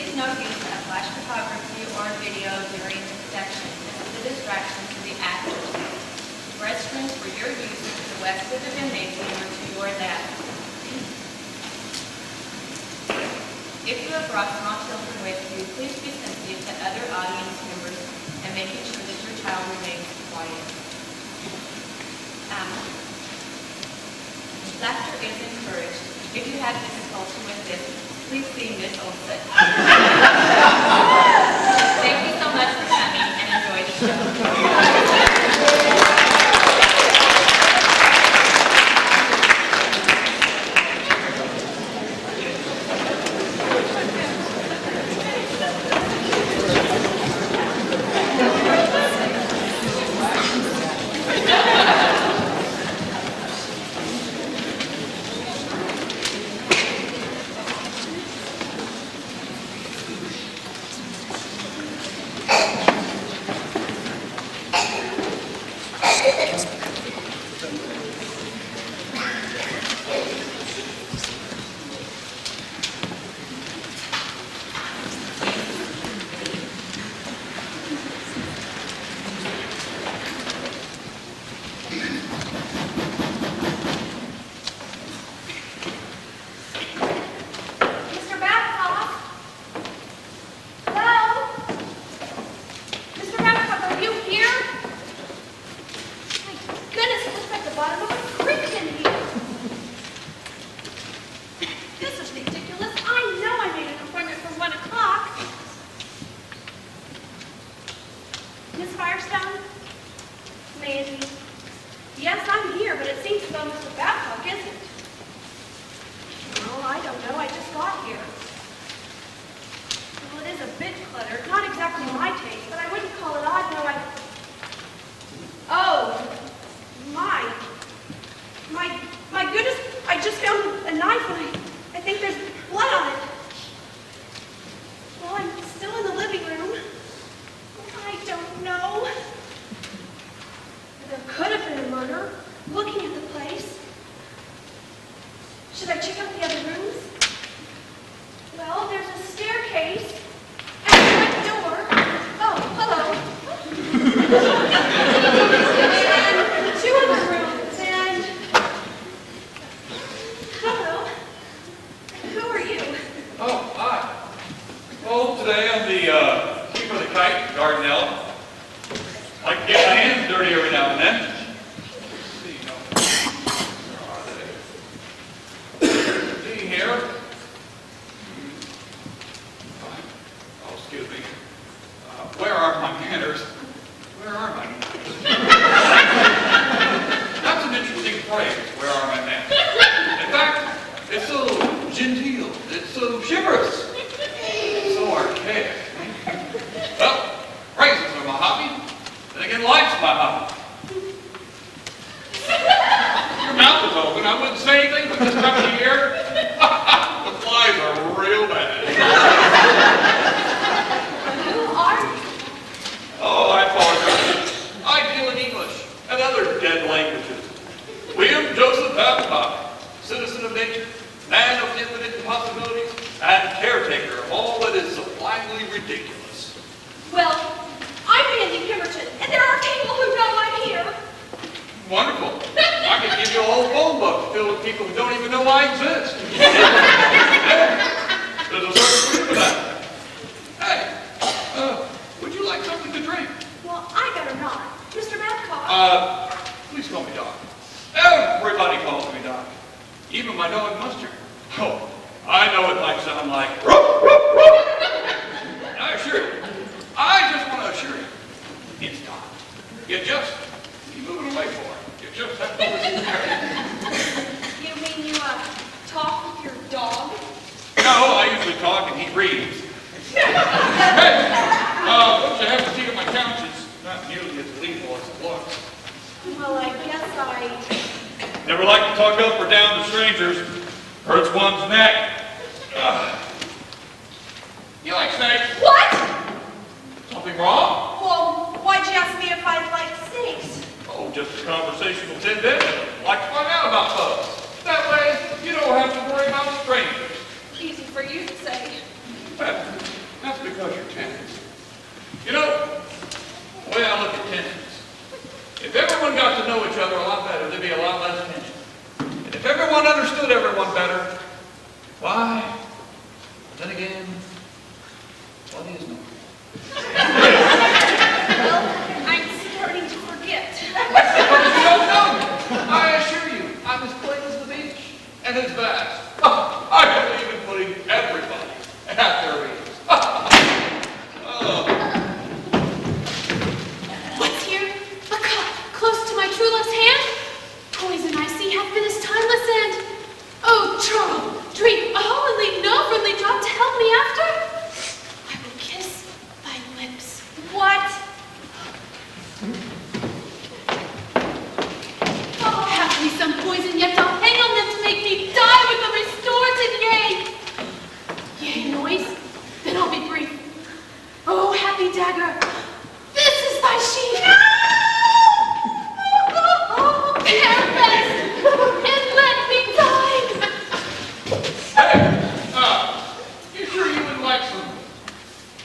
Please no use of flash photography or video during inspection. This is a distraction to the active. Restrooms for your use to the west of the gymnasium or to your left. If you have brought small children with you, please be sensitive to other audience members and making sure that your child remains quiet. Laughter is encouraged. If you have difficulty with this, please see Miss Olson. Thank you so much for coming and enjoy the show. Easy for you to say. goes your tenants. You know, the way I look at tenants, if everyone got to know each other a lot better, there'd be a lot less tension. And if everyone understood everyone better, why, then again, what is not? Well, I'm starting to forget. Because you don't know me. I assure you, I'm as plain as the beach and as vast. I believe in putting everybody at their ease. What's here? A cup close to my true love's hand? Poison I see hath been his timeless end. Oh, Charles, drink all and leave no friendly drop to help me after. I will kiss thy lips. What? Oh, have me some poison, yet I'll hang on them to make me die with the restorative yea. Yea, noise, then I'll be brief. Oh, happy dagger, this is thy sheath. Oh, bear best, and let me die. Hey, you sure you would like some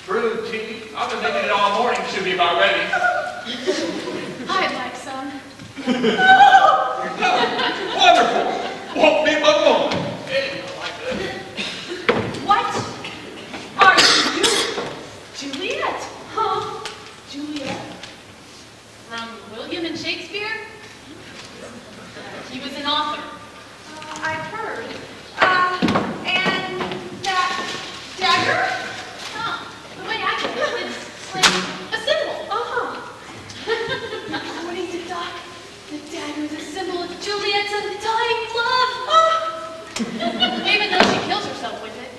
brewed tea? I've been making it all morning. Should be about ready. I'd like some. Wonderful. Won't be but a moment. Anything like this. What are you? Juliet? Huh? Juliet? From William and Shakespeare? He was an author. I've heard. And that dagger? Huh. The way I get it, it's like a symbol. According to Doc, the dagger is a symbol of Juliet's undying love. Even though she kills herself with it.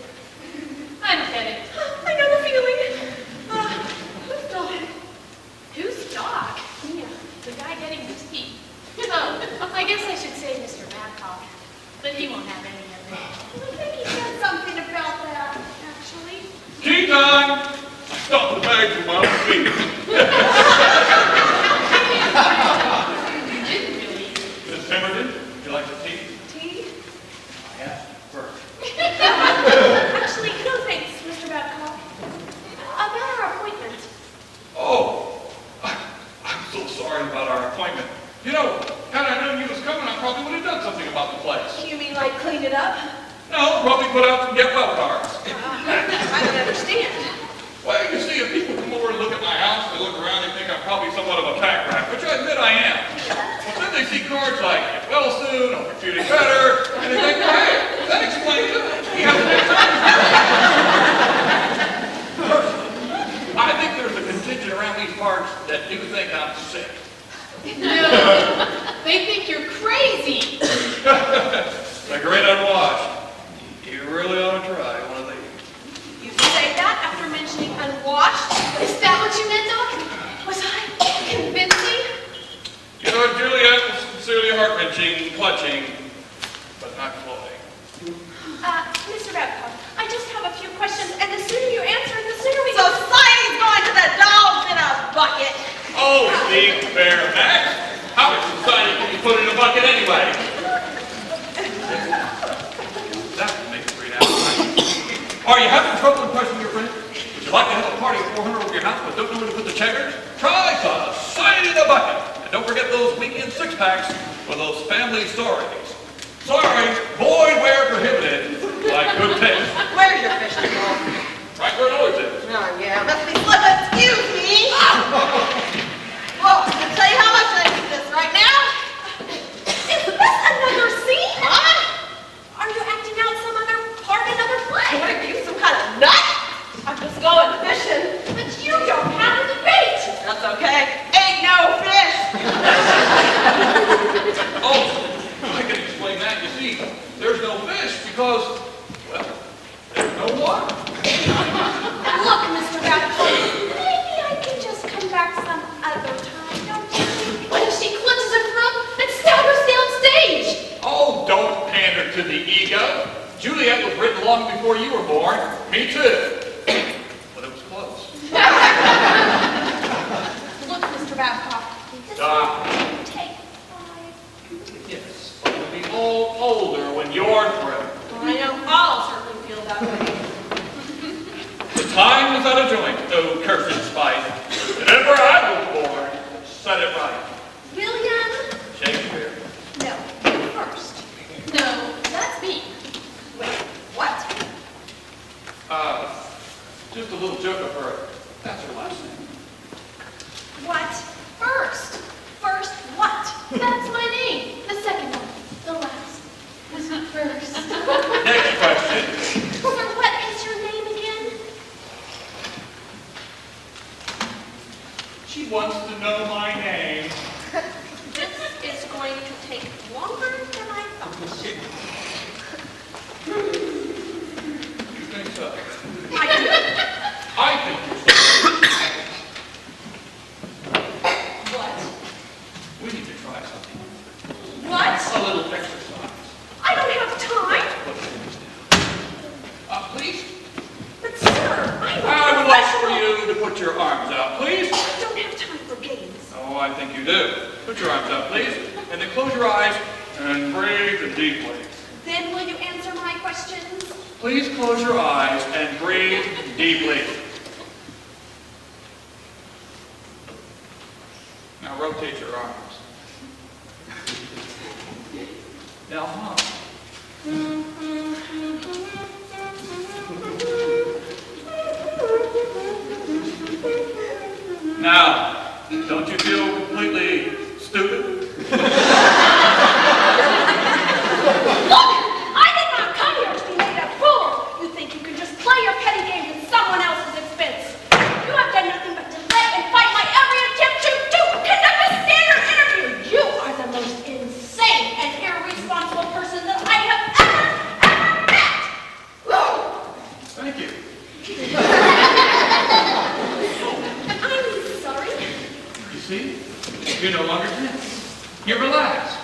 I don't get it. I know the feeling. Who's Doc? Who's Doc? Yeah, the guy getting his teeth. Oh, I guess I should say Mr. Babcock, but he won't have any of it. I think he said something about that, actually. Tea time. I stopped the bag from my own feet. You didn't really. Miss Pemberton, would you like some tea? Tea? I asked first. Actually, no thanks, Mr. Babcock. About our appointment. Oh, I'm so sorry about our appointment. You know, had I known you was coming, I probably would have done something about the place. You mean like clean it up? No, probably put out some get well cards. I don't understand. Well, you see, if people come over and look at my house, they look around, they think I'm probably somewhat of a pack rat, which I admit I am. But then they see cards like, get well soon, hope you're feeling better, and they think, hey, that explains it. He has a good time. Personally, I think there's a contingent around these parts that do think I'm sick. No, they think you're crazy. They're great unwashed. You really ought to try one of these. You say that after mentioning unwashed? Is that what you meant, Doc? Was I convincing? You know, Juliet was sincerely heart-wrenching, clutching, but not cloying. Mr. Babcock, I just have a few questions, and the sooner you answer, the sooner we... Society's going to the dogs in a bucket! Oh, speak fair, Max. How much society can you put in a bucket anyway? That would make it great appetite. Are you having trouble impressing your friends? Would you like to have a party of 400 over your house but don't know where to put the checkers? Try Society in a Bucket. And don't forget those weekend six-packs for those family stories. Sorry, boy wear prohibited. Like good taste. Where's your fishing pole? Right where it always is. Oh, yeah, must be slipping. Excuse me! Well, I'll tell you how much I need this right now. Is this another scene? Huh? Are you acting out some other part, another play? What are you, some kind of nut? I'm just going fishing. But you don't have any bait. That's okay. Ain't no fish. Oh, I can explain that. You see, there's no fish because, well, there's no water. Look, Mr. Babcock, maybe I can just come back some other time, don't you think? What if she clutches her throat and staggers down stage? Oh, don't pander to the ego. Juliet was written long before you were born. Me too. But it was close. Look, Mr. Babcock, this Stop. will take 5. Yes, but we'll be all older when you're through. Well, I know I'll certainly feel that way. The time is out of joint, oh cursed spice. And ever I was born, set it right. William? Shakespeare. No, you first. No, that's me. Wait, what? Just a little joke of her. That's her last name. What? First. First what? That's my name. The second one. The last. Was not first. Next question. Sir, what is your name again? She wants to know my name. This is going to take longer than I thought. You think so? I do. I think you're so. What? We need to try something. What? A little exercise. I don't have time. Put things down. Please? But sir, I'm a I would like for professional. you to put your arms out, please. I don't have time for games. Oh, I think you do. Put your arms out, please. And then close your eyes and breathe deeply. Then will you answer my questions? Please close your eyes and breathe deeply. Now rotate your arms. Now hum. Now, don't you feel completely stupid? Look! I did not come here to be made a fool! You think you can just play your petty games at someone else's expense. You have done nothing but delay and fight my every attempt to conduct a standard interview. You are the most insane and irresponsible person that I have ever met! Thank you. I'm sorry. You see? You're no longer tense. You're relaxed.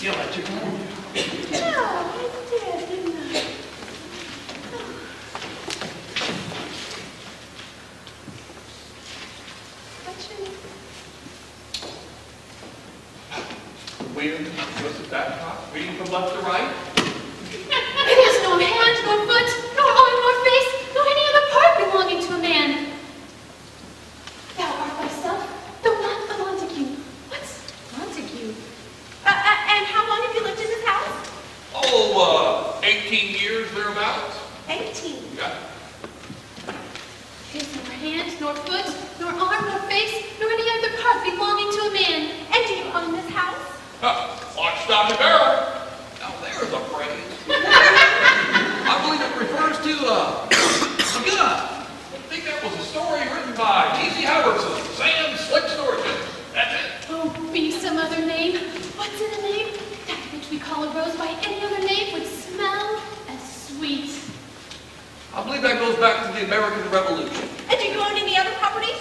You let your guard down. No, I did, didn't I? What's your name? Weird. Twist it back, top. Reading from left to right. It has no hand, nor foot, nor arm, nor face, nor any other part belonging to a man. Thou art thyself, though not a Montague. What's Montague? And how long have you lived in this house? Oh, 18 years thereabouts. 18. Yeah. It has nor hand, nor foot, nor arm, nor face, nor any other part belonging to a man. And do you own this house? Lock, stock, and barrel. Now there's a phrase. I believe it refers to a gun. I think that was a story written by T.C. Howardson, Sam Slick Story. That's it. Oh, be some other name. What's in a name? That which we call a rose by any other name would smell as sweet. I believe that goes back to the American Revolution. And do you own any other properties?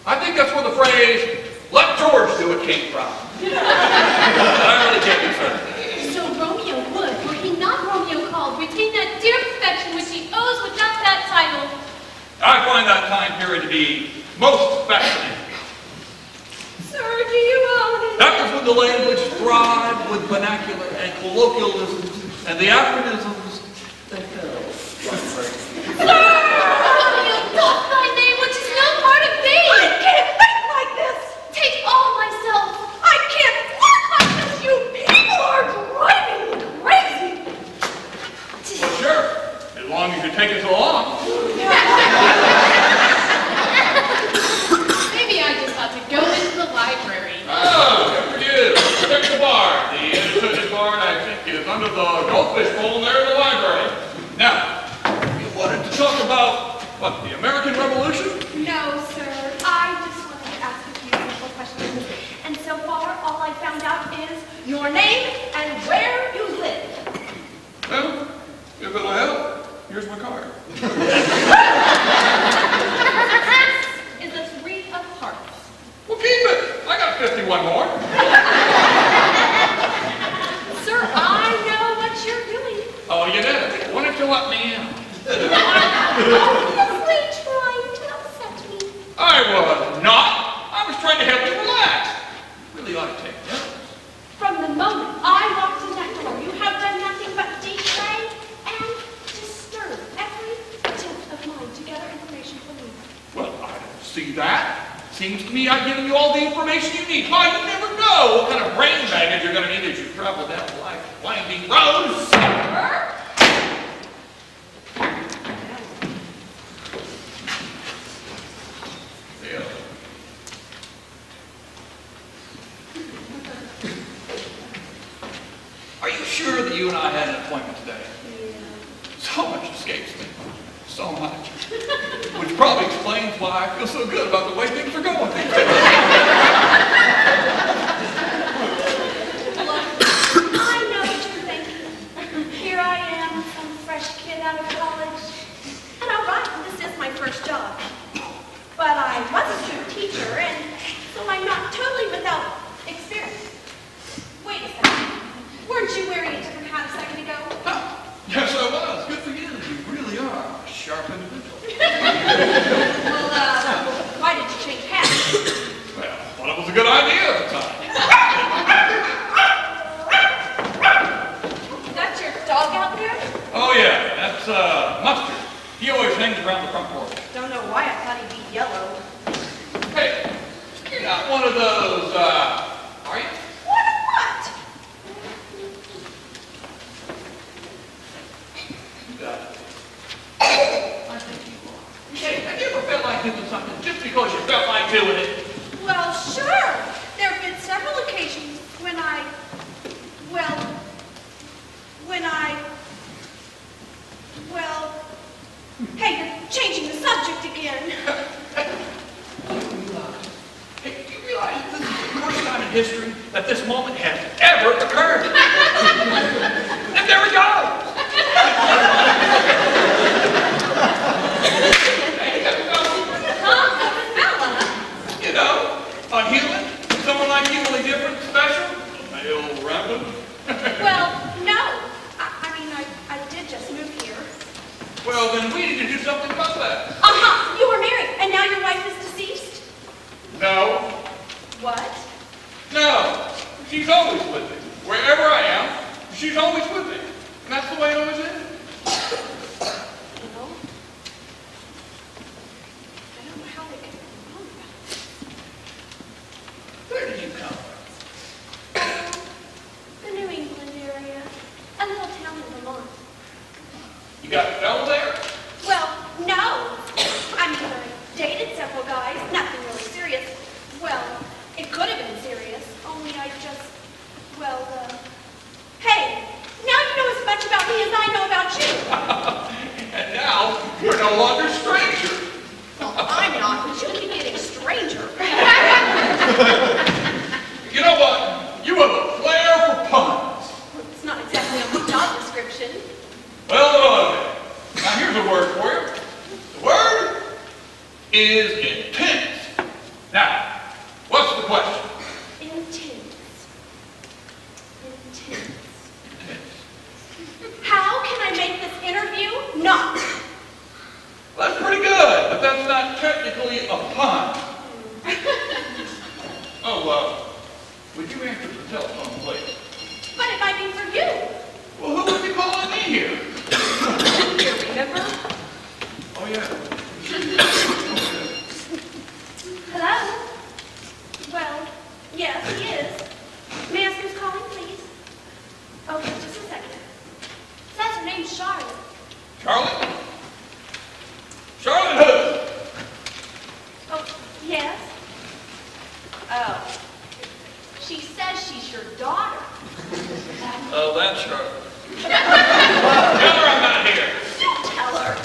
I think that's where the phrase, let George do it, came from. I really can't be certain. So Romeo would, were he not Romeo called, retain that dear perfection which he owes without that title. I find that time period to be most fascinating. Sir, do you own any? That was when the language thrived with vernacular and colloquialisms and the Africanisms that fell. Romeo doth thy name which is no part of thee. I can't think like this! Take all myself. I can't work like this! You people are driving me crazy! Well, sure, as long as you take us along. Maybe I just ought to go into the library. Oh, good for you. Check the bar. The intuitive bar, I think, is under the goldfish bowl there in the library. Now, you wanted to talk about, what, the American Revolution? No, sir. I just wanted to ask a few simple questions. And so far, all I found out is your name and where you live. Well, if it'll help, here's my card. Is a 3 of hearts. Well, keep it. I got 51 more. Sir, I know what you're doing. Oh, you did? Why don't you let me in? Obviously trying to upset me. I was not. I was trying to help you relax. Really ought to take notes. From the moment I walked in that door, you have done nothing but defray and disturb every attempt of mine to gather information see that? Seems to me I've given you all the information you need. Why, you never know what kind of brain baggage you're going to need as you travel down life's winding road. Sir? Yeah. Are you sure that you and I had an appointment today? Yeah. So much escapes me. So much. Which probably explains why I feel so good about the way things are going. Look, I know what you're thinking. Here I am, some fresh kid out of college. And all right, this is my first job. But I was a student teacher, and so I'm not totally without experience. Wait a second. Weren't you wearing a different hat a second ago? Huh. Yes, I was. Good for you. You really are a sharp individual. Well, why did you change hats? Well, I thought it was a good idea at the time. Is that your dog out there? Oh, yeah. That's Mustard. He always hangs around the front porch. Don't know why I thought he'd be yellow. Hey, you're not one of those, are you? What? What? I think you are. Hey, have you ever felt like doing something just because you felt like doing it? Well, sure. There have been several occasions when hey, you're changing the subject again. Hey, do you realize this is the first time in history that this moment has ever occurred? And there we go! Hey, Huh? you know, a human, someone like you, really different, special, male random. Well, no. I did just move here. Well, then we need to do something about that. Uh-huh. You were married, and now your wife is deceased? No. What? No. She's always with me. Wherever I am, she's always with me. And that's the way it always is. You know? I don't know how they could have known about it. Where did you come from? The New England area. A little town in Vermont. You got fell there? Well, no. I mean, I dated several guys. Nothing really serious. Well, it could have been serious. Only I just, hey, now you know as much about me as I know about you. And now, we're no longer strangers. Well, I'm not, but you keep getting stranger. You know what? You have a flair for puns. It's not exactly on my job description. Well, now here's a word for you. The word is intense. Now, what's the question? Intense. Intense. How can I make this interview not? That's pretty good, but that's not technically a pun. Oh, would you answer the telephone, please? But it might be for you. Well, who would be calling me here? You remember? Oh, yeah. Hello? Well, yes, he is. May I ask who's calling, please? Okay, just a second. Says her name's Charlotte. Charlotte? Charlotte who? Oh, yes? Oh. She says she's your daughter. Oh, that's Charlotte. Tell her I'm not here. Don't tell her.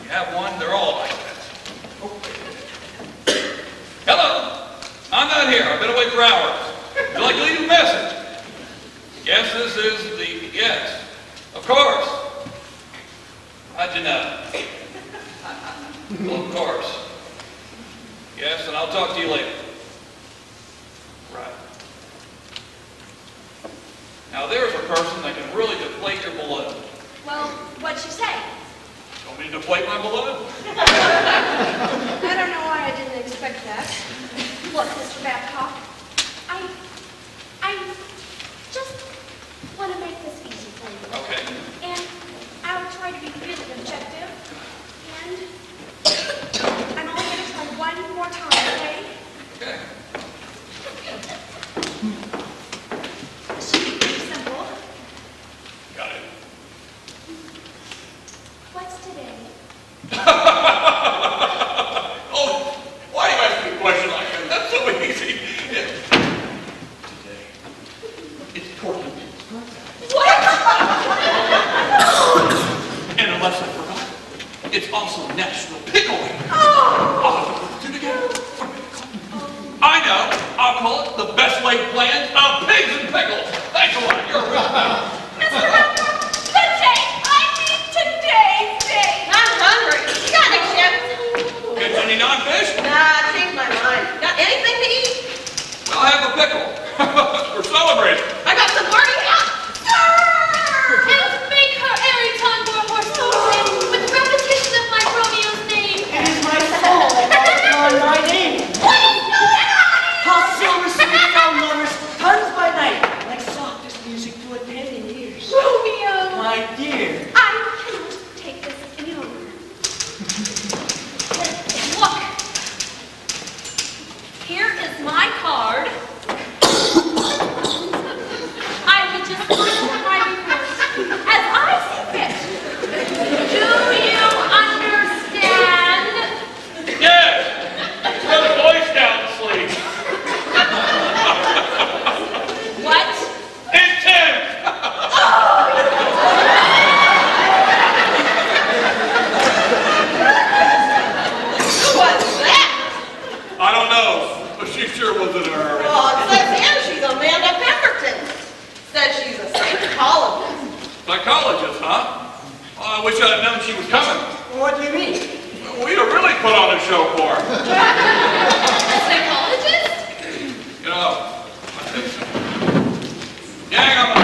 You have one, they're all like that. Hello. I'm not here. I've been away for hours. Would you like to leave a message? Yes, this is the... Yes. Of course. How'd you know? Well, of course. Yes, and I'll talk to you later. Right. Now, there's a person that can really deflate your balloon. Well, what'd she say? Want me to deflate my balloon? I don't know why I didn't expect that. Look, Mr. Babcock, I just want to make this easy for you. Okay. And out it's Portland Pickle's birthday. What? And unless I forgot, it's also National Pickle Week. Oh. I'll have to put the two together. What am I gonna call it? I know. I'll call it the best laid plans of pigs and pickles. Thanks a lot. You're a real pal. Mr. Rucker, the date. I mean today's date. I'm hungry. You got any chips? Get any non-fish? Nah, I changed my mind. Got anything to eat? Well, have a pickle. We're celebrating. I got some party out. And make her every time for a horse story with repetition of my Romeo's name. It is my soul that calls upon my name. What is going on? How silver sweet young lovers, tons by night, like softest music to attend in ears. Romeo! My dear, I cannot take this any longer. Look. Here is my card. I would just put my report as I see fit. Do you understand? Yes. Throw the Boy Scout sleeve. What? Intent. What's that? I don't know, but she sure was in a hurry. Well, it says here she's Amanda Pemberton. Says she's a psychologist. Psychologist, huh? Oh, I wish I'd known she was coming. what do you mean? We'd have really put on a show for her. A psychologist? You know, I think so. Gang, I'm a...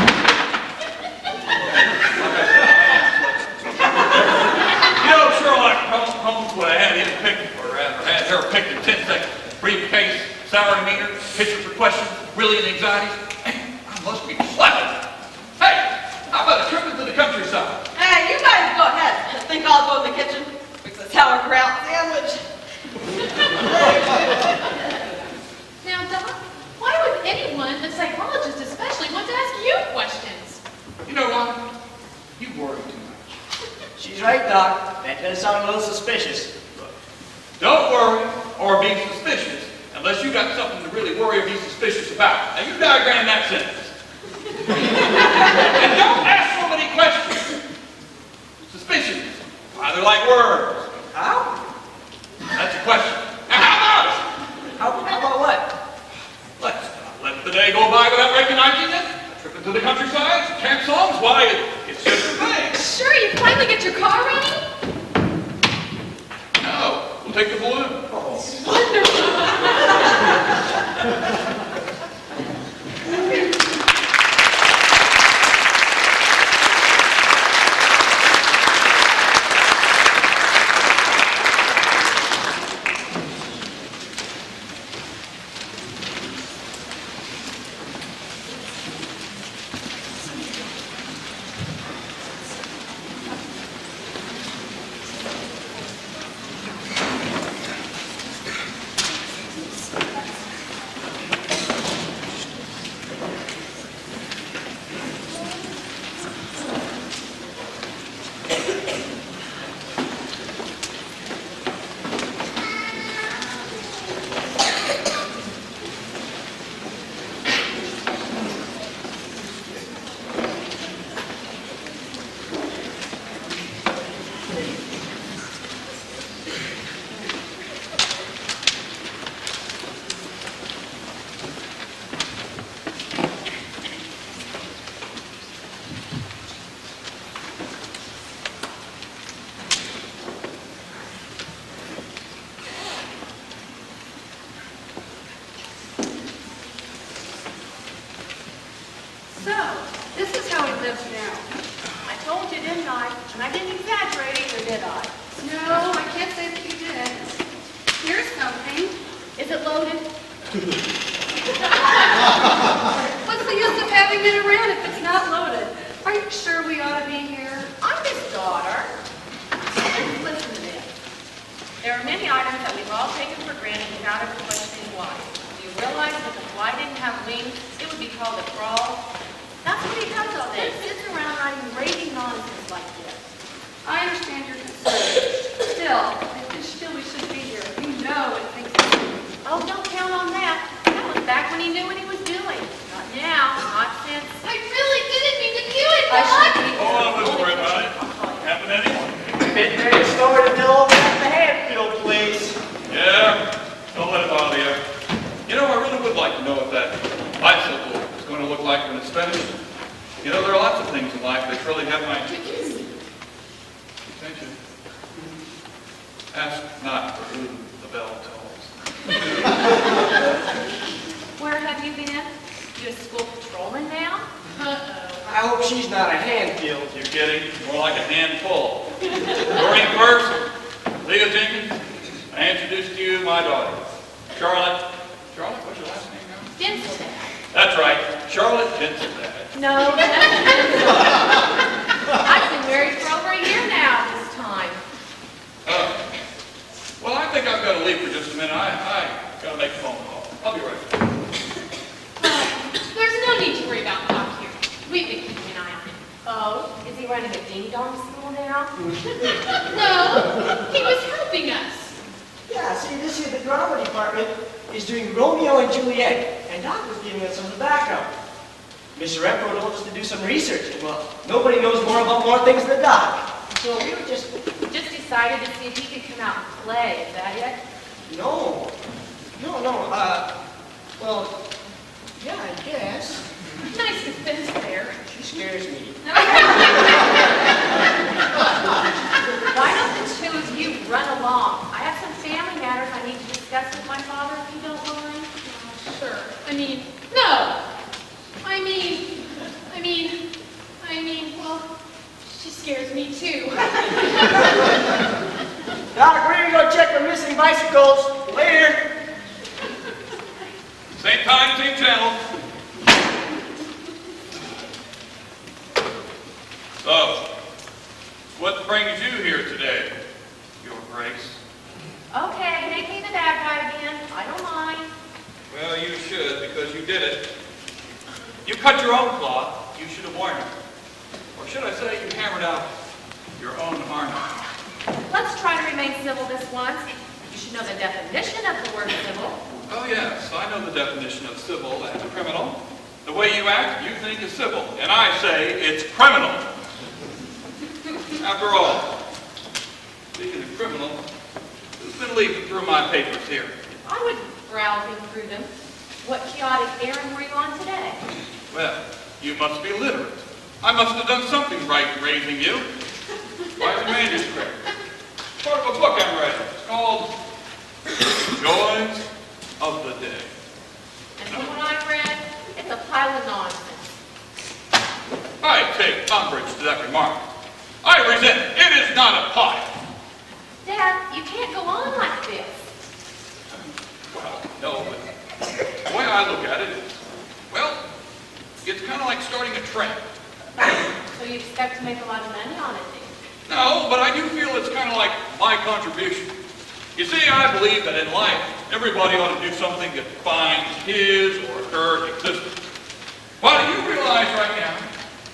You know, Sherlock Holmes would have had him picked, or rather had her picked in 10 seconds. Briefcase, salary meter, picture for questions, brilliant anxieties. I must be slapping. Hey, how about a trip into the countryside? Hey, you guys go ahead. I think I'll go in the kitchen. Fix a sauerkraut sandwich. Now, Doc, why would anyone, a psychologist especially, want to ask you questions? You know what? You worry too much. She's right, Doc. That does sound a little suspicious. Don't worry or be suspicious unless you got something to really worry or be suspicious about. Now you diagram that sentence. And don't ask so many questions. Suspicions. Why, they're like worms. How? That's a question. Now how about it? How about what? Let's not let the day go by without recognizing it. A trip into the countryside, some camp songs, why, it's just a thing. Sure, you finally get your car running? No, we'll take the balloon. So, this is how he lives now. I told you, didn't I? And I didn't exaggerate either, did I? No, I can't say that you did. Here's something. Is it loaded? What's the use of having it around if it's not loaded? Are you sure we ought to be here? I'm his daughter. Listen to this. There are many items that we've all taken for granted without ever questioning why. Do you realize that if a fly didn't have wings, it would be called a crawl? That's what he does all day. He sits around writing raving nonsense like this. I understand your concern. Still, we should be here. You know it thinks. Oh, don't count on that. That was back when he knew what he was doing. Not now, not since look like when it's finished. You know, there are lots of things in life that really have my attention. Ask not for whom the bell tolls. Where have you been? You a school patrolman now? I hope she's not a handfield. You're kidding? More like a handful. Morning first, Leah Jenkins, I introduce to you my daughter, Charlotte. Charlotte, what's your last name now? Dinstead. That's right, Charlotte Dinstead. No, that's Dinstead. I've been married for over a year now this time. Well, I think I've got to leave for just a minute. I got to make a phone call. I'll be right back. There's no need to worry about Doc here. We've been keeping an eye on him. Oh, is he running a ding-dong school now? No, he was helping us. Yeah, see, this year the drama department is doing Romeo and Juliet, and Doc was giving us some of the backup. Mr. Repro told us to do some research, and well, nobody knows more about more things than Doc. So we were just... Just decided to see if he could come out and play, is that it? No, well, yeah, I guess. Nice defense there. She scares me. Why don't the two of you run along? I have some family matters I need to discuss with my father, if you don't mind. Sure. No. Well, she scares me too. Doc, we're gonna go check the missing bicycles. Later. Same time, same channel. So, what brings you here today, Your Grace? Okay, make me the bad guy again. I don't mind. Well, you should, because you did it. You cut your own cloth, you should have worn it. Or should I say, you hammered out your own armor. Let's try to remain civil this once. You should know the definition of the word civil. Oh yes, I know the definition of civil and criminal. The way you act, you think is civil, and I say it's criminal. After all, speaking of criminal, who's been leafing through my papers here? I would browsing through them. What chaotic errand were you on today? Well, you must be literate. I must have done something right in raising you. Why, the manuscript. Part of a book I'm writing. It's called Joys of the Day. And from what I've read, it's a pile of nonsense. I take umbrage to that remark. I resent it. It is not a pile. Dad, you can't go on like this. Well, no, but the way I look at it is, well, it's kind of like starting a trend. So you expect to make a lot of money on it, do you? No, but I do feel it's kind of like my contribution. You see, I believe that in life, everybody ought to do something that defines his or her existence. Well, do you realize right now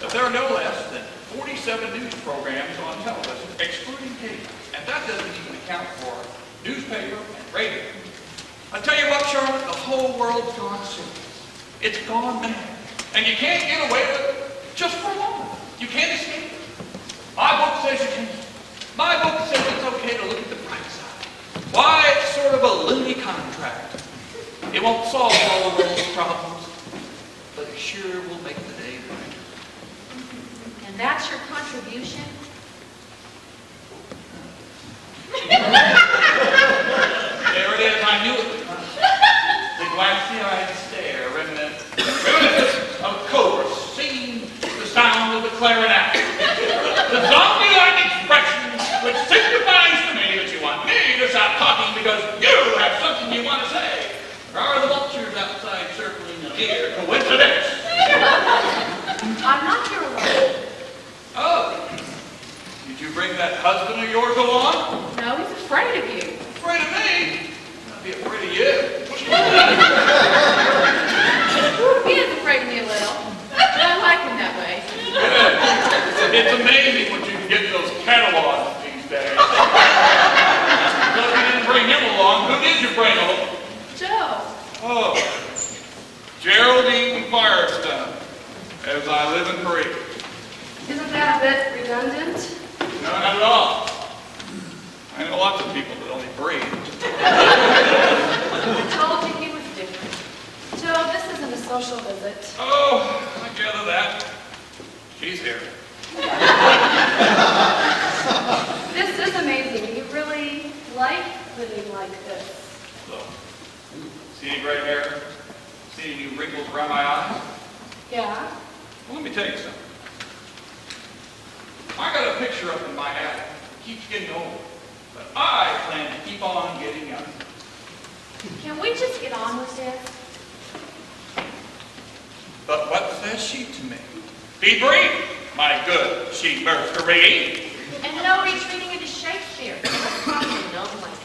that there are no less than 47 news programs on television, excluding cable, and that doesn't even account for newspaper and radio. I tell you what, Charlotte, the whole world's gone serious. It's gone mad, and you can't get away with it just for a moment. You can't escape it. My book says you can. My book says it's okay to look at the bright side. Why, it's sort of a loony contract. It won't solve all the world's problems, but it sure will make the day brighter. And that's your contribution? There it is, I knew it. The glassy-eyed stare, reminiscent of cobras singing the sound of the clarinet. The zombie-like expression which signifies to me that you want me to stop talking because you have something you want to say. Or are the vultures outside circling here coincidence? I'm not here alone. Oh, did you bring that husband of yours along? No, he's afraid of you. Afraid of me? I'd be afraid of you. He is afraid of me a little. But I like him that way. It's amazing what you can get in those catalogs these days. So if you didn't bring him along, who did you bring along? Joe. Oh, Geraldine Firestone, as I live in Korea. Isn't that a bit redundant? No, not at all. I know lots of people that only breathe. I told you he was different. Joe, this isn't a social visit. Oh, around my eyes? Yeah? Well, let me tell you something. I got a picture up in my attic. It keeps getting old. But I plan to keep on getting younger. Can we just get on with this? But what says she to me? Be brief, my good she-burstery. And no retreating into Shakespeare. That's probably no language.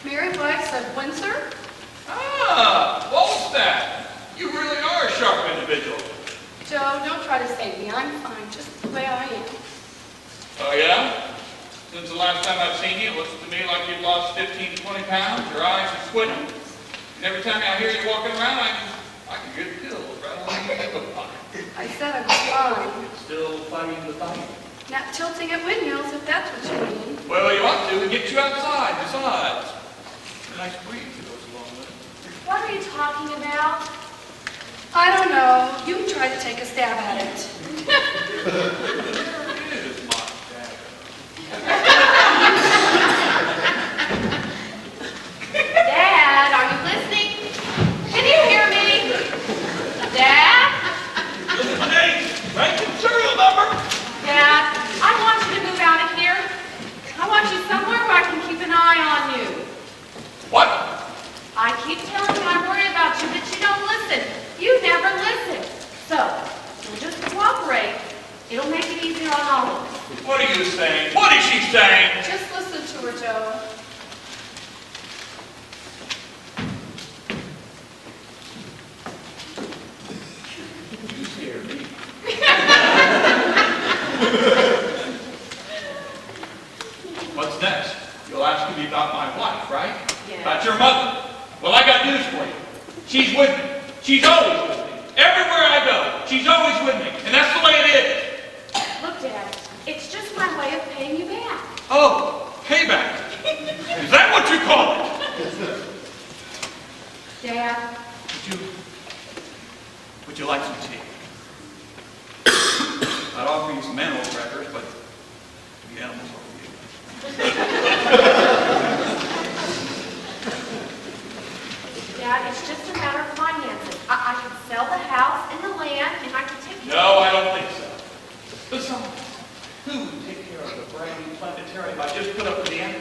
Mary Weiss of Windsor? Ah, Wolfstadt. You really are a sharp individual. Joe, don't try to save me. I'm fine, just the way I am. Oh, yeah? Since the last time I've seen you, it looks to me like you've lost 15 to 20 pounds. Your eyes are squinting. And every time I hear you walking around, I can get pills right on the hip pocket. I said I was fine. Still fighting the fight. Not tilting at windmills, if that's what you mean. Well, you ought to get you outside, besides. A nice breeze that goes along with it. What are you talking about? I don't know. You try to take a stab at it. There is my dagger. Dad, are you listening? Can you hear me? Dad? Hey, ranking serial number. Dad, I want you to move out of here. I want you somewhere where I can keep an eye on you. What? I keep telling you I worry about you, but you don't listen. You never listen. So, you'll just cooperate. It'll make it easier on all of us. What are you saying? What is she saying? Just listen to her, Joe. You scare me. What's next? You'll ask me about my wife, right? Yeah. About your mother. Well, I got news for you. She's with me. She's always with me. Everywhere I go, she's always with me. And that's the way it is. Look, Dad, it's just my way of paying you back. Oh, payback. Is that what you call it? Dad, Would you like some tea? I'd offer you some animal crackers, but the animals are for you. Dad, it's just a matter of finances. I could sell the house and the land, and I could take No, I don't think so. Besides, who would take care of the brand new planetarium I just put up at the end?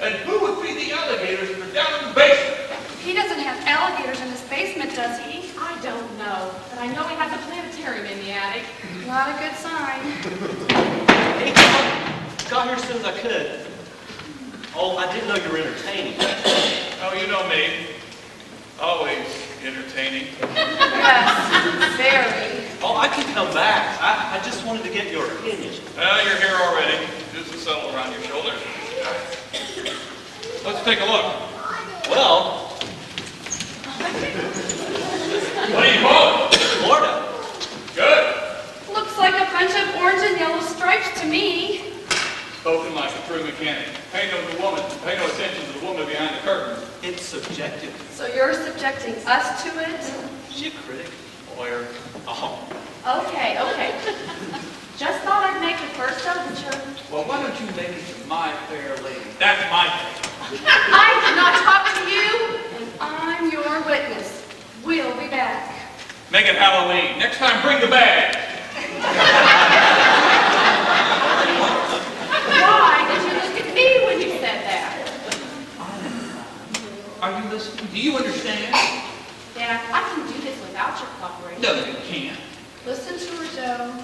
And who would feed the alligators that are down in the basement? He doesn't have alligators in his basement, does he? I don't know, but I know we have the planetarium in the attic. Not a good sign. Hey, Tom. Got here as soon as I could. Oh, I didn't know you were entertaining. Oh, you know me. Always entertaining. Yes, very. Oh, I can come back. I just wanted to get your opinion. Well, you're here already. Just a settle around your shoulders. Let's take a look. Well, What do you call it? Florida. Good. Looks like a bunch of orange and yellow stripes to me. Spoken like a true mechanic. Pay no attention to the woman behind the curtain. It's subjective. So you're subjecting us to it? Is she a critic? Lawyer? Oh. Okay. Just thought I'd make the first overture. Well, why don't you make it to My Fair Lady? That's my thing. I did not talk to you. And I'm your witness. We'll be back. Make it Halloween. Next time, bring the bag. Why did you look at me when you said that? Are you listening? Do you understand? Dad, I can do this without your cooperation. No, you can't. Listen to her, Joe.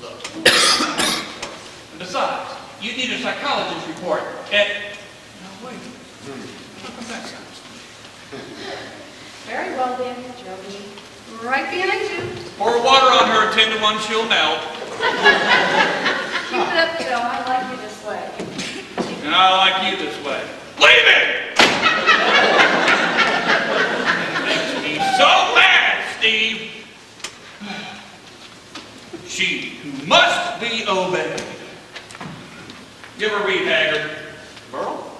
Look. And besides, you need a psychologist report. And no, wait. How come that sounds? Very well then, Joey. Right behind you. Pour water on her, 10 to 1, she'll melt. Keep it up, Joe. I like you this way. And I like you this way. Leave it! Makes me so mad, Steve. She who must be obeyed. You ever read Haggard? Burl?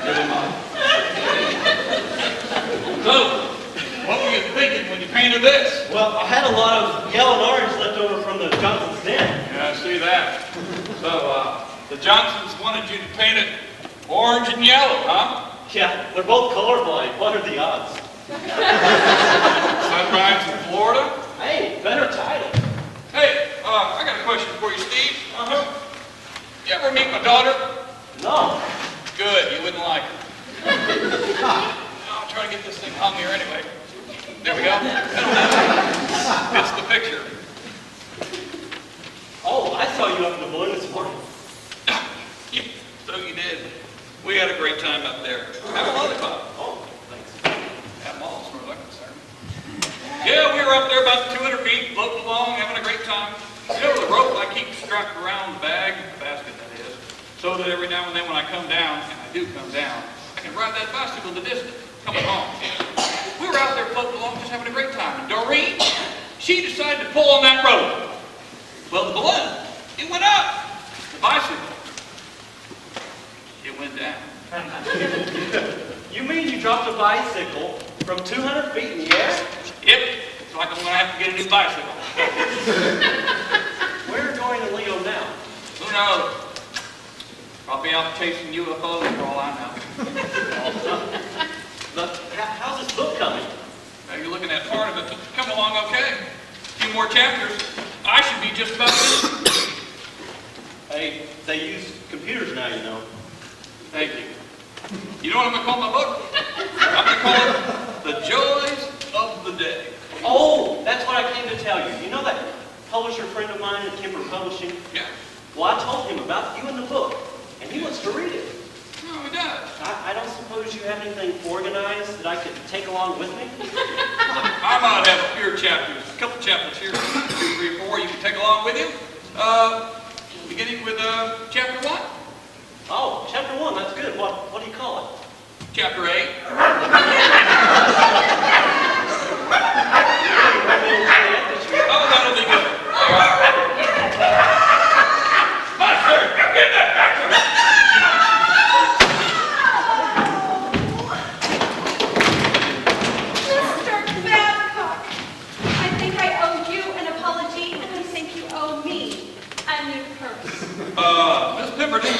Really not. So, what were you thinking when you painted this? Well, I had a lot of yellow and orange left over from the Johnson's den. Yeah, I see that. So, the Johnsons wanted you to paint it orange and yellow, huh? Yeah, they're both colorblind. What are the odds? Sunrise in Florida. Hey, better title. Hey, I got a question for you, Steve. You ever meet my daughter? No. Good, you wouldn't like her. I'll try to get this thing hung here anyway. There we go. It's the picture. Oh, I saw you up in the balloon this morning. Yeah, so you did. We had a great time up there. Have a lollipop. Oh, thanks. Have them all, as far as I'm concerned. Yeah, we were up there about 200 feet, floating along, having a great time. You know, the rope I keep strapped around the bag, the basket that is, so that every now and then when I come down, and I do come down, I can ride that bicycle the distance, coming home. We were out there floating along, just having a great time. And Doreen, she decided to pull on that rope. Well, the balloon, it went up. The bicycle, it went down. You mean you dropped a bicycle from 200 feet in the air? Yep, it's like I'm going to have to get a new bicycle. Where are Dorian and Leo now? Who knows? Probably out chasing UFOs for all I know. But how's this book coming? Now, you're looking at part of it, but it's coming along okay. A few more chapters. I should be just about finished. Hey, they use computers now, you know. Thank you. You know what I'm going to call my book? I'm going to call it The Joys of the Day. Oh, that's what I came to tell you. You know that publisher friend of mine at Kimber Publishing? Yeah. Well, I told him about you and the book, and he wants to read it. Oh, it does. I don't suppose you have anything organized that I could take along with me? I might have a few chapters, a couple chapters here, 2, 3, 4 you can take along with you. Beginning with chapter 1. Oh, chapter 1, that's good. What do you call it? Chapter 8. Oh, that'll be good. Buster, get that back to me. Mr. Babcock, I think I owe you an apology, and I think you owe me a new purse. Miss Pemberton,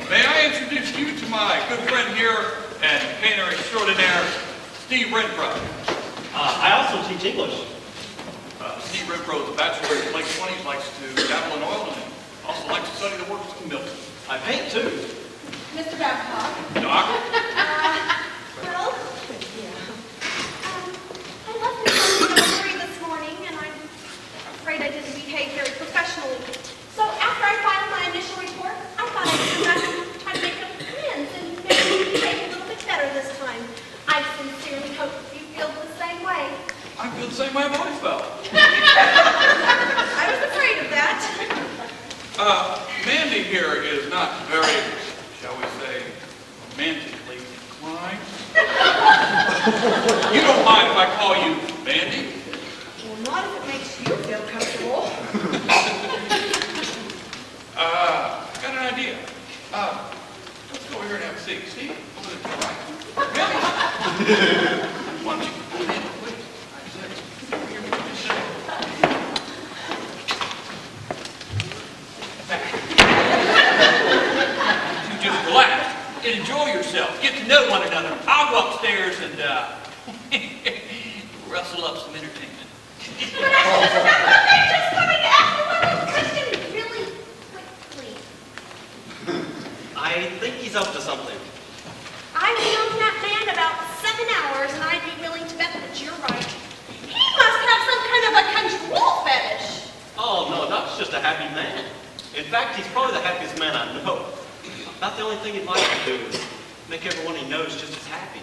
may I introduce you to my good friend here and painter extraordinaire, Steve Renfro. I also teach English. Steve Renfro is a bachelor in his late 20s, likes to dabble in oil, and also likes to study the works of Milton. I paint too. Mr. Babcock. Doc? Well, I left the free this morning, and I'm afraid I didn't behave very professionally. So after I filed my initial report, I thought I'd come back and try to make up amends and maybe behave a little bit better this time. I sincerely hope you feel the same way. I feel the same way I've always felt. I was afraid of that. Mandy here is not very, shall we say, romantically inclined. You don't mind if I call you Mandy? Well, not if it makes you feel comfortable. Got an idea. Let's go over here and have a seat. Steve, over there to the right. Mandy? Why don't you come in, please? Here, just sit. You just relax and enjoy yourself. Get to know one another. I'll go upstairs and rustle up some entertainment. But they're just coming to ask you one question really quickly. I think he's up to something. I've known that man about 7 hours, and I'd be willing to bet that you're right. He must have some kind of a control fetish. Oh, no, Doc's just a happy man. In fact, he's probably the happiest man I know. About the only thing he'd like to do is make everyone he knows just as happy.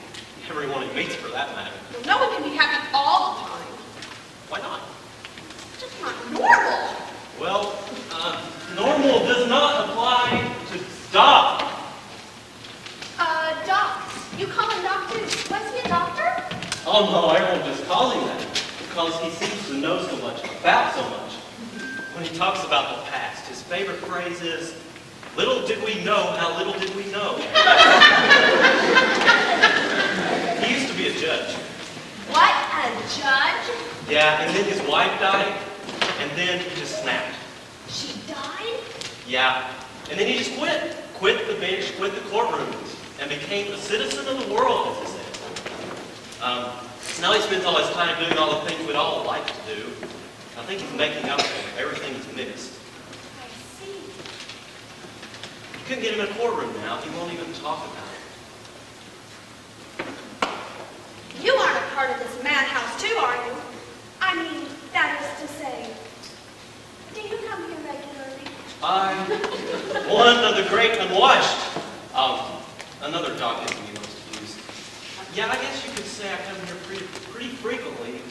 Everyone he meets, for that matter. Well, no one can be happy all the time. Why not? It's just not normal. Well, normal does not apply to Doc. Doc. You call him doctor? Was he a doctor? Oh, no, everyone just calls him that because he seems to know so much about so much. When he talks about the past, his favorite phrase is, "Little did we know how little did we know." He used to be a judge. What? A judge? Yeah, and then his wife died, and then he just snapped. She died? Yeah, and then he just quit. Quit the bench, quit the courtrooms, and became a citizen of the world, as he said. Now he spends all his time doing all the things we'd all like to do. I think he's making up for everything he's missed. I see. You couldn't get him in a courtroom now. He won't even talk about it. You aren't a part of this madhouse too, are you? I mean, that is to say, do you come here regularly? I'm one of the great unwashed. Another document you must use. Yeah, I guess you could say I come here pretty frequently.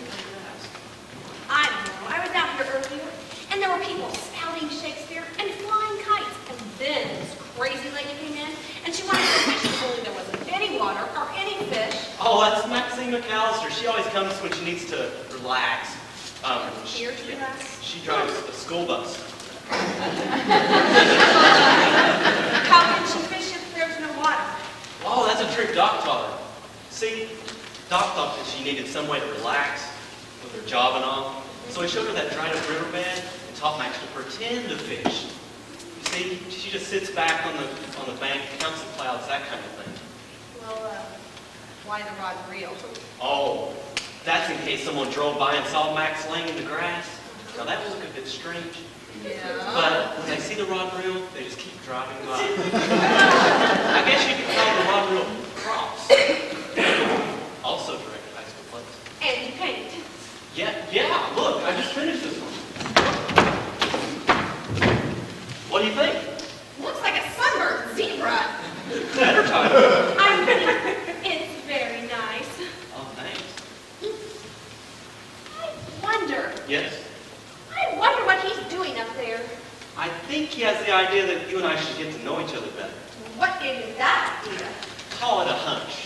I don't know. I was out here earlier, and there were people spouting Shakespeare and flying kites. And then this crazy lady came in, and she wanted to fish, only there wasn't any water or any fish. Oh, that's Maxine McAllister. She always comes when she needs to relax. Here to relax? She drives a school bus. How can she fish if there's no water? Oh, that's a trick Doc taught her. See, Doc thought that she needed some way to relax with her job and all. So he showed her that dried up riverbed and taught Max to pretend to fish. You see, she just sits back on the bank, counts the clouds, that kind of thing. Well, why the rod and reel? Oh, that's in case someone drove by and saw Max laying in the grass. Now that would look a bit strange. Yeah. But when they see the rod and reel, they just keep driving by. I guess you could call the rod and reel props. Also direct high school plays. And you paint. Yeah, look, I just finished this one. What do you think? Looks like a sunburned zebra. Better title. I mean, it's very nice. Oh, thanks. I wonder. Yes? I wonder what he's doing up there. I think he has the idea that you and I should get to know each other better. What gave you that idea? Call it a hunch.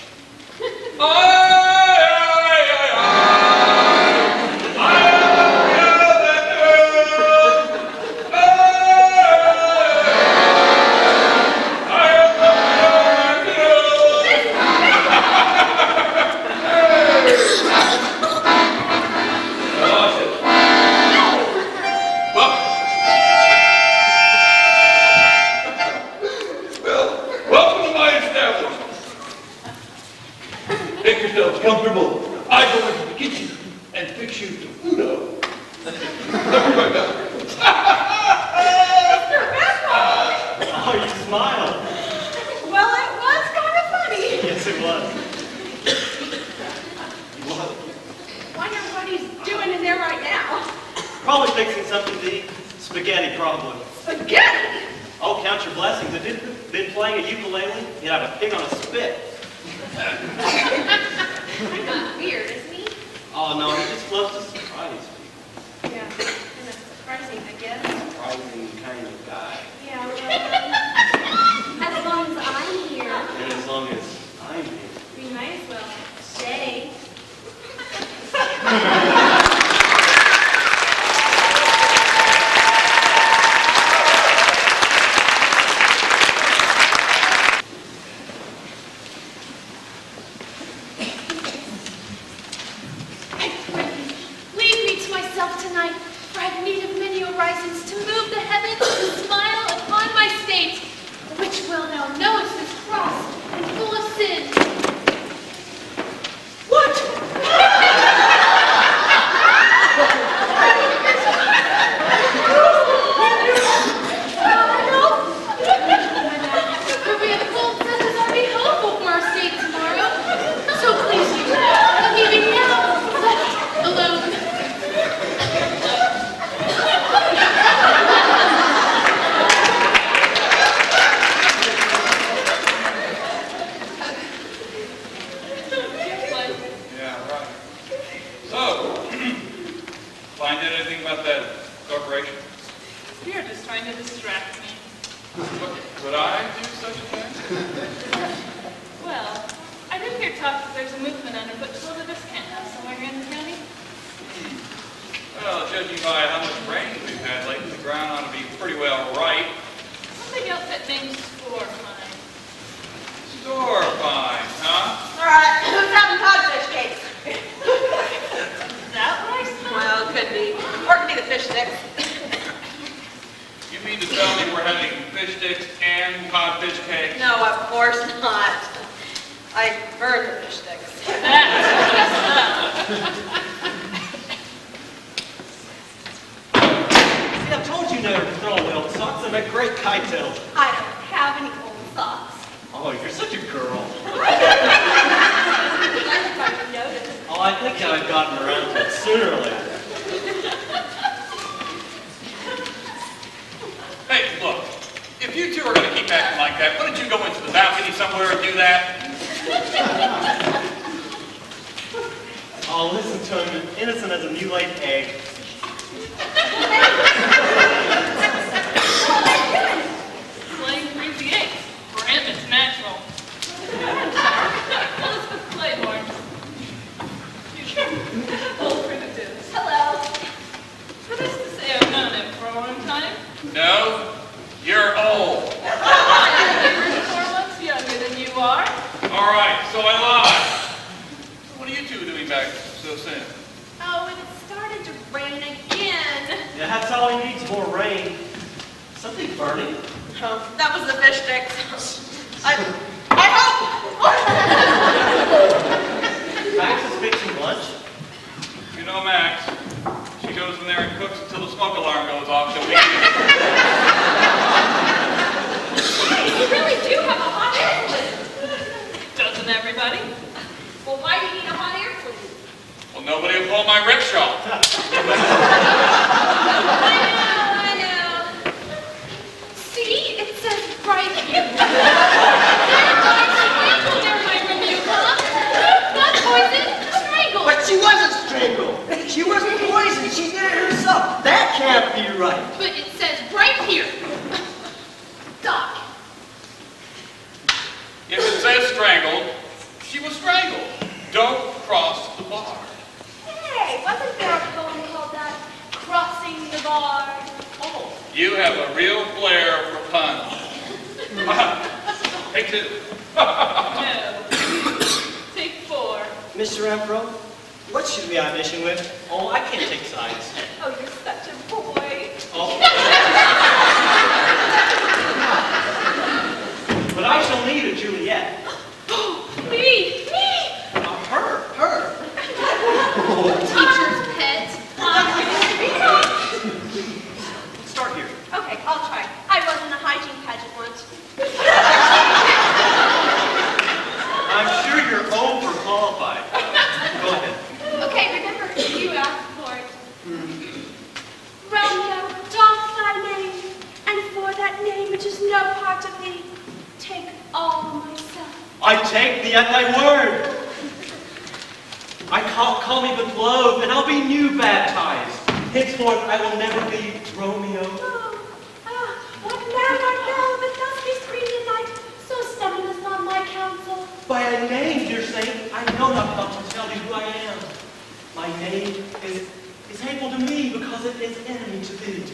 Make yourselves comfortable. I go into the kitchen and fix you some food. Oh, you smiled. Well, it was kind of funny. Yes, it was. Wonder what he's doing in there right now. Probably fixing something to eat. Spaghetti, probably. Spaghetti! Oh, count your blessings. If he'd been playing a ukulele, he'd have a pig on a spit. Kind of weird, isn't he? Oh, no, he just loves to surprise people. Yeah, and that's surprising, I guess. Surprising kind of guy. Yeah, well, as long as I'm here, And as long as I'm here. we might as well stay. Leave me to myself tonight, for I've need of many orisons to move the heavens to smile upon my state, which well now knowest is cross and full of sin. What? For we have full senses are be hopeful for our state tomorrow. So please you, leave me now left alone. Yeah, right. So, find out anything about that corporation? You're just trying to distract me. Would I do such a thing? Well, I did hear talk that there's a movement underfoot to build a discount house somewhere here in the county. Well, judging by how much rain we've had lately, the ground ought to be pretty well right. Some big outfit named Score Fine. Store fine, huh? All right, who's having codfish cakes? Is that what I smell? Well, it could be. Or it could be the fish sticks. You mean to tell me we're having fish sticks and codfish cake? No, of course not. I burned the fish sticks. That's See, I've told you never to throw away old socks. They make great kite tails. I don't have any old socks. Oh, you're such a girl. I thought you noticed. Oh, I think I've gotten around to it sooner or later. Hey, look, if you two are going to keep acting like that, why don't you go into the balcony somewhere and do that? Oh, listen to him, innocent as a new-laid egg. Playing crazy eggs. For him, it's natural. Elizabeth Claiborne. Old primitives. Hello. Who's to say I've known him for a long time? No, you're old. You're 4 months younger than you are. All right, so I lied. What are you two doing back so soon? Oh, and it started to rain again. Yeah, that's all he needs, more rain. Something burning. Oh, that was the fish sticks. I hope. Max is fixing lunch. You know Max. She goes in there and cooks until the smoke alarm goes off. So we You really do have a hot air balloon. Doesn't everybody? Well, why do you need a hot air balloon? Well, nobody will call my rickshaw. I know. See, it says right here. Strangled there, my review, huh? Not poisoned, strangled. But she wasn't strangled. She wasn't poisoned. She did it herself. That can't be right. But it says right here. Doc. If it says strangled, she was strangled. Don't cross the bar. Hey, wasn't there a poem called that? Crossing the bar. Oh, you have a real flair for puns. Take two. No. Take 4. Mr. Emperor, what should we audition with? Oh, I can't take sides. Oh, you're such a boy. Oh. But I shall need a Juliet. Me. Her. Teacher's pet. Let's start here. Okay, I'll try. I was in a hygiene pageant once. I'm sure you're overqualified. Go ahead. Okay, remember, you asked for it. Romeo, doff thy name, and for that name which is no part of thee, take all myself. I take thee at thy word. Call me betrothed, and I'll be new baptized. Henceforth, I will never be Romeo. What man art thou that thus discreet in night, so stubbornest on my counsel? By a name, dear saint, I know not how to tell you who I am. My name is hateful to me because it is enemy to thee.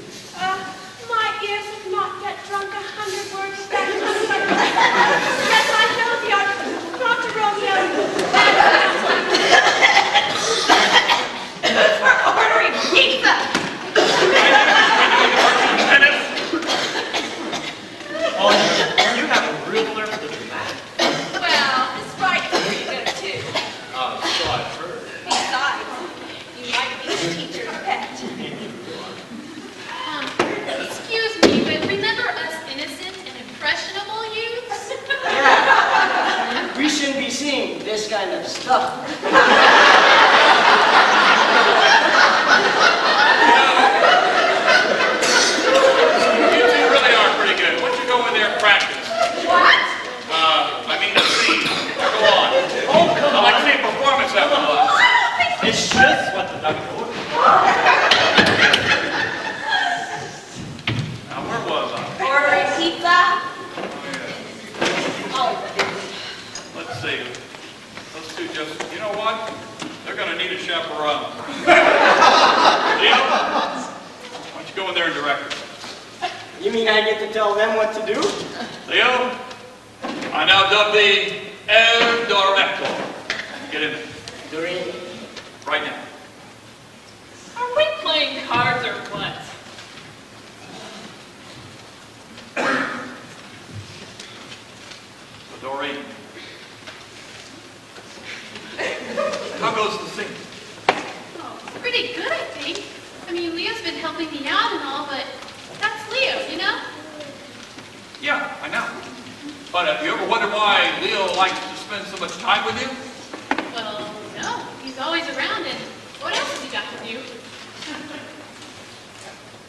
My ears have not yet drunk 100 words of that Yes, I know the art, not to Romeo. We're ordering pizza. Oh, you have a real flair for the dramatic. Well, this writing's pretty good, too. Oh, so I've heard. Besides, you might be the teacher's pet. Excuse me, but remember us innocent and impressionable youths? Yeah. We shouldn't be seeing this kind of stuff. You two really are pretty good. Why don't you go in there and practice? What? I mean, see. Go on. Oh, come I'd like to on. see a performance after lunch. I don't think so. It's just what the doctor ordered. Now, where was I? Ordering pizza? Oh, let's see. Let's do just, you know what? They're going to need a chaperone. Leo, why don't you go in there and direct her? You mean I get to tell them what to do? Leo, I now dub thee El Director. Get in there. Doreen. Right now. Are we playing cards or what? So, Doreen, how goes the scene? pretty good, I think. I mean, Leo's been helping me out and all, but that's Leo, you know? Yeah, I know. But have you ever wondered why Leo likes to spend so much time with you? Well, no, he's always around, and what else has he got to do?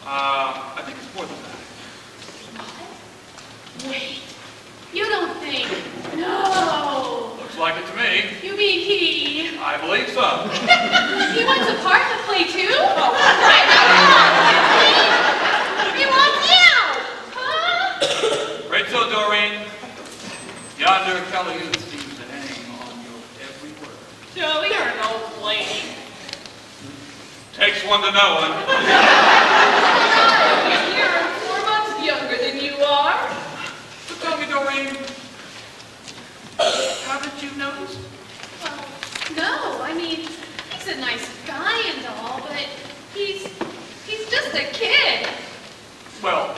I think it's more than that. Wait, you don't think? No! Looks like it to me. You mean he? I believe so. He wants a part to play too? He wants you! Huh? Right so, Doreen. Yonder Kelly seems to hang on your every word. Joey, you're an old lady. Takes one to know one. You're 4 months younger than you are. So tell me, Doreen, haven't you noticed? Well, no, I mean, he's a nice guy and all, but he's just a kid. Well,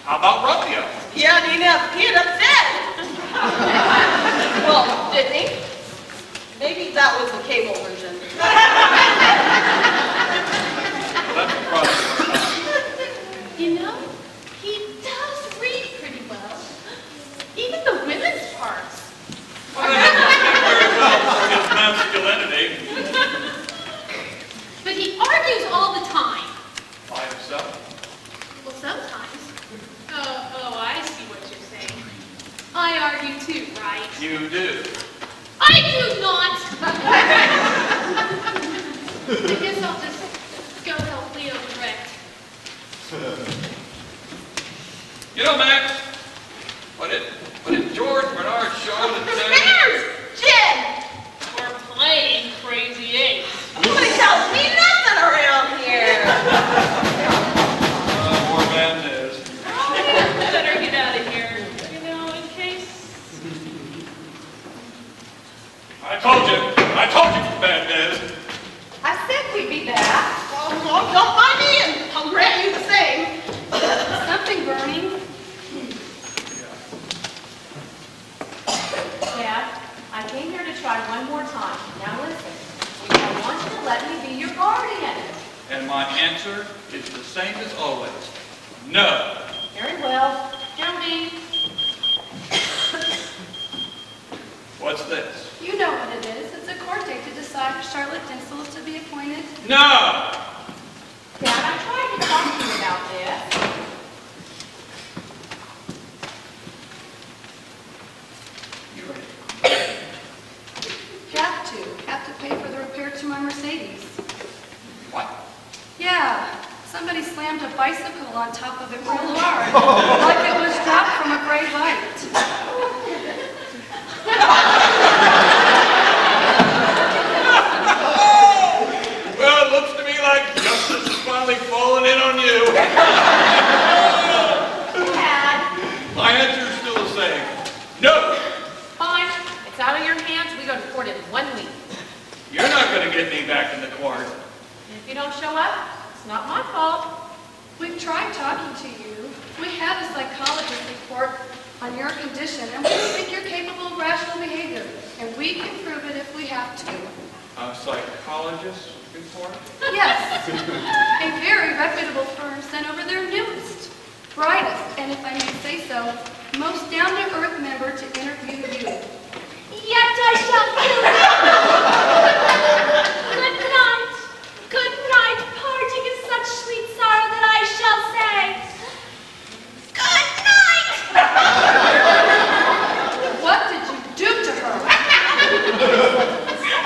how about Romeo? Yeah, and he never hit upset. Well, didn't he? Maybe that was the cable version. Well, that's a problem. You know, he does read pretty well. Even the women's parts. Well, that doesn't very well for his masculinity. But he argues all the time. By himself. Well, sometimes. Oh, I see what you're saying. I argue too, right? You do. I do not! I guess I'll just go help Leo direct. You know, Max, what did George Bernard Shaw say? There's Jen! We're playing Crazy 8. Nobody tells me nothing around here. Poor Bandez. Better get out of here, you know, in case. I told you, Bandez. I said we'd be back. Oh, don't mind me, and I'll grant you the same. Something burning. Dad, I came here to try one more time. Now listen, I want you to let me be your guardian. And my answer is the same as always. No. Very well. Jody. What's this? You know what it is. It's a court date to decide if Charlotte Dinsel is to be appointed. No! Dad, I tried to talk to you about this. You ready? Have to pay for the repair to my Mercedes. What? Yeah, somebody slammed a bicycle on top of it real hard, like it was dropped from a great height. Well, it looks to me like justice is finally falling in on you. Dad. My answer is still the same. No! Fine. It's out of your hands. We go to court in 1 week. You're not going to get me back in the court. And if you don't show up, it's not my fault. We've tried talking to you. We have a psychologist report on your condition, and we think you're capable of rational behavior, and we can prove it if we have to. A psychologist report? Yes, a very reputable firm sent over their newest, brightest, and if I may say so, most down-to-earth member to interview you. Yet I shall kill